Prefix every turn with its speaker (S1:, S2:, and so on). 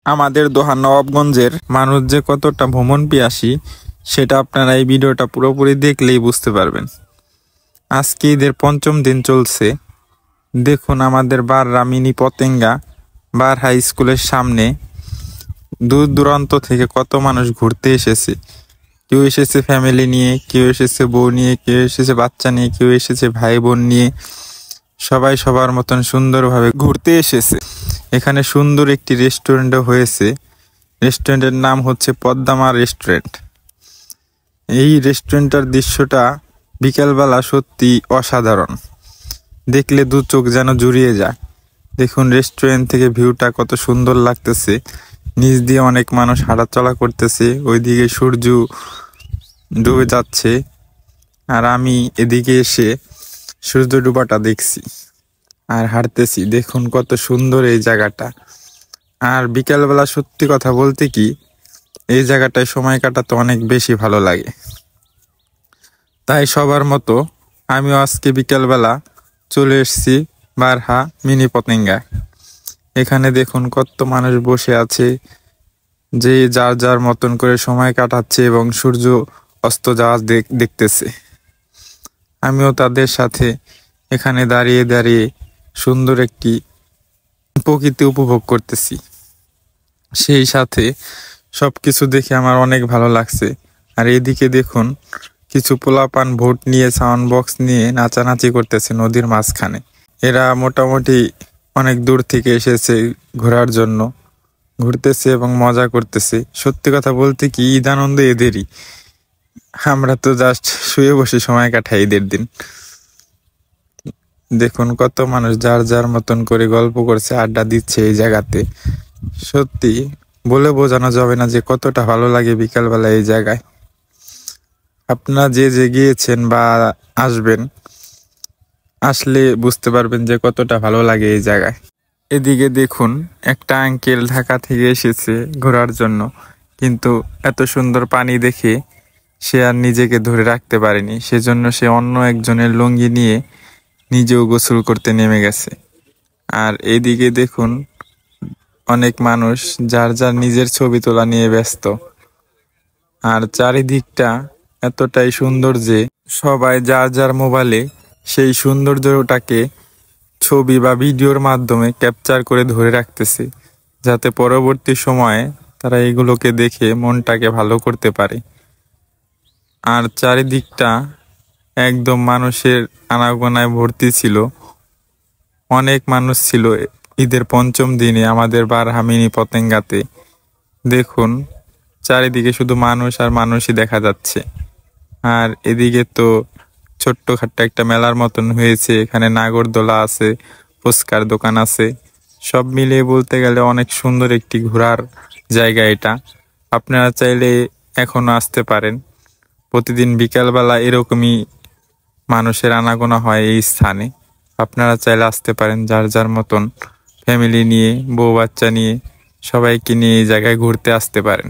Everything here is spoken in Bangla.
S1: আমাদের দোহা নবাবগঞ্জের মানুষ যে কতটা ভ্রমণ পিয়াসী সেটা আপনারা এই ভিডিওটা পুরোপুরি দেখলেই বুঝতে পারবেন। আজকে ঈদের পঞ্চম দিন চলছে। দেখুন আমাদের বাররা মিনি পতেঙ্গা বার হাই স্কুলের সামনে দূর দূরান্ত থেকে কত মানুষ ঘুরতে এসেছে। কেউ এসেছে ফ্যামিলি নিয়ে, কেউ এসেছে বউ নিয়ে, কেউ এসেছে বাচ্চা নিয়ে, কেউ এসেছে ভাই বোন নিয়ে। সবাই সবার মতন সুন্দরভাবে ঘুরতে এসেছে। এখানে সুন্দর একটি রেস্টুরেন্টও হয়েছে। রেস্টুরেন্টের নাম হচ্ছে পদ্মামা রেস্টুরেন্ট। এই রেস্টুরেন্টের দৃশ্যটা বিকেলবেলা সত্যি অসাধারণ, দেখলে দু চোখ যেন জুড়িয়ে যায়। দেখুন রেস্টুরেন্ট থেকে ভিউটা কত সুন্দর লাগতেছে। নিচ দিয়ে অনেক মানুষ হাঁটাচলা করতেছে, ওইদিকে সূর্য ডুবে যাচ্ছে আর আমি এদিকে এসে সূর্য ডুবাটা দেখছি আর হাঁটতেছি। দেখুন কত সুন্দর এই জায়গাটা। আর বিকেলবেলা সত্যি কথা বলতে কি, এই জায়গাটায় সময় কাটাতে অনেক বেশি ভালো লাগে। তাই সবার মতো আমিও আজকে বিকেলবেলা চলে এসেছি বারহা মিনি পতেঙ্গা। এখানে দেখুন কত মানুষ বসে আছে, যে যার যার মতন করে সময় কাটাচ্ছে এবং সূর্য অস্ত যাওয়া দেখতেছে। আমিও তাদের সাথে এখানে দাঁড়িয়ে দাঁড়িয়ে সুন্দর একটি প্রকৃতি উপভোগ করতেছি। সেই সাথে সবকিছু দেখে আমার অনেক ভালো লাগছে। আর এদিকে দেখুন কিছু পোলাপান ভোট নিয়ে সাউন্ড বক্স নিয়ে নাচানাচি করতেছে নদীর মাঝখানে। এরা মোটামুটি অনেক দূর থেকে এসেছে ঘোরার জন্য, ঘুরতেছে এবং মজা করতেছে। সত্যি কথা বলতে কি, ঈদ আনন্দ এদেরই। আমরা তো জাস্ট শুয়ে বসে সময় কাটাই ঈদের দিন। দেখুন কত মানুষ যার যার মতন করে গল্প করছে, আড্ডা দিচ্ছে এই জায়গাতে। সত্যি বলে বোঝানো যাবে না যে কতটা ভালো লাগে বিকালবেলা এই জায়গায়। আপনারা যে যে গিয়েছেন বা আসবেন, আসলে বুঝতে পারবেন যে কতটা ভালো লাগে এই জায়গায়। এদিকে দেখুন একটা আঙ্কেল ঢাকা থেকে এসেছে ঘোরার জন্য, কিন্তু এত সুন্দর পানি দেখে সে আর নিজেকে ধরে রাখতে পারেনি। সেজন্য সে অন্য একজনের লুঙ্গি নিয়ে নিজেও গোসল করতে নেমে গেছে। আর এইদিকে দেখুন অনেক মানুষ যার যার নিজের ছবি তোলা নিয়ে ব্যস্ত। আর চারিদিকটা এতটাই সুন্দর যে সবাই যার যার মোবাইলে সেই সৌন্দর্যটাকে ছবি বা ভিডিওর মাধ্যমে ক্যাপচার করে ধরে রাখতেছে, যাতে পরবর্তী সময়ে তারা এগুলোকে দেখে মনটাকে ভালো করতে পারে। আর চারিদিকটা একদম মানুষের আনাগোনায় ভর্তি ছিল। অনেক মানুষ ছিল ঈদের পঞ্চম দিনে আমাদের বারহা মিনি পতেঙ্গাতে। দেখুন চারিদিকে শুধু মানুষ আর মানুষই দেখা যাচ্ছে। আর এদিকে তো ছোট্টখাট্ট একটা মেলার মতন হয়েছে। এখানে নাগরদোলা আছে, ফুচকার দোকান আছে। সব মিলিয়ে বলতে গেলে অনেক সুন্দর একটি ঘোরার জায়গা এটা। আপনারা চাইলে এখনো আসতে পারেন। প্রতিদিন বিকালবেলা এরকমই মানুষের আনাগোনা হয় এই স্থানে। আপনারা চাইলে আসতে পারেন যার যার মতন ফ্যামিলি নিয়ে, বউ বাচ্চা নিয়ে, সবাইকে নিয়ে এই জায়গায় ঘুরতে আসতে পারেন।